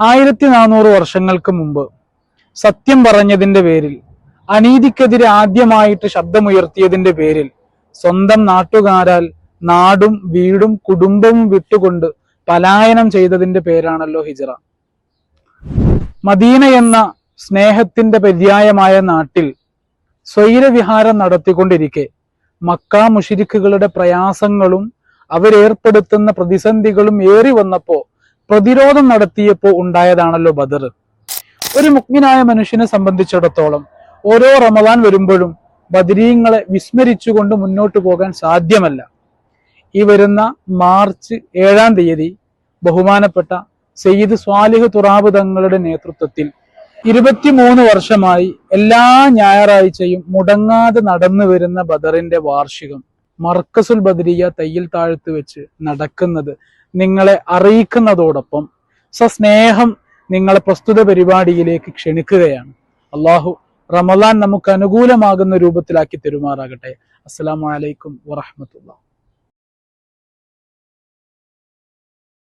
1400 വർഷങ്ങൾക്ക് മുമ്പ് സത്യം പറഞ്ഞതിന്റെ പേരിൽ, അനീതിക്കെതിരെ ആദ്യമായിട്ട് ശബ്ദമുയർത്തിയതിന്റെ പേരിൽ സ്വന്തം നാട്ടുകാരാൽ നാടും വീടും കുടുംബവും വിട്ടുകൊണ്ട് പലായനം ചെയ്തതിന്റെ പേരാണല്ലോ ഹിജ്റ. മദീന എന്ന സ്നേഹത്തിന്റെ പര്യായമായ നാട്ടിൽ സ്വൈരവിഹാരം നടത്തിക്കൊണ്ടിരിക്കെ മക്ക മുശ്രിക്കുകളുടെ പ്രയാസങ്ങളും അവരേർപ്പെടുത്തുന്ന പ്രതിസന്ധികളും ഏറി വന്നപ്പോ പ്രതിരോധം നടത്തിയപ്പോ ഉണ്ടായതാണല്ലോ ബദർ. ഒരു മുഅ്മിനായ മനുഷ്യനെ സംബന്ധിച്ചിടത്തോളം ഓരോ റമദാൻ വരുമ്പോഴും ബദരീങ്ങളെ വിസ്മരിച്ചുകൊണ്ട് മുന്നോട്ട് പോകാൻ സാധ്യമല്ല. ഈ വരുന്ന മാർച്ച് 7-ാം തീയതി ബഹുമാനപ്പെട്ട സയ്യിദ് സ്വാലിഹ് തുറാബ് തങ്ങളുടെ നേതൃത്വത്തിൽ 23 വർഷമായി എല്ലാ ഞായറാഴ്ചയും മുടങ്ങാതെ നടന്നു വരുന്ന ബദറിന്റെ വാർഷികം മർക്കസുൽ ബദരിയ തയ്യിൽ താഴത്ത് വെച്ച് നടക്കുന്നത് നിങ്ങളെ അറിയിക്കുന്നതോടൊപ്പം സസ്നേഹം നിങ്ങളെ പ്രസ്തുത പരിപാടിയിലേക്ക് ക്ഷണിക്കുകയാണ്. അള്ളാഹു റമദാൻ നമുക്ക് അനുകൂലമാകുന്ന രൂപത്തിലാക്കി തെരുമാറാകട്ടെ. അസ്സലാമു അലൈക്കും വറഹ്മത്തുള്ളാഹി.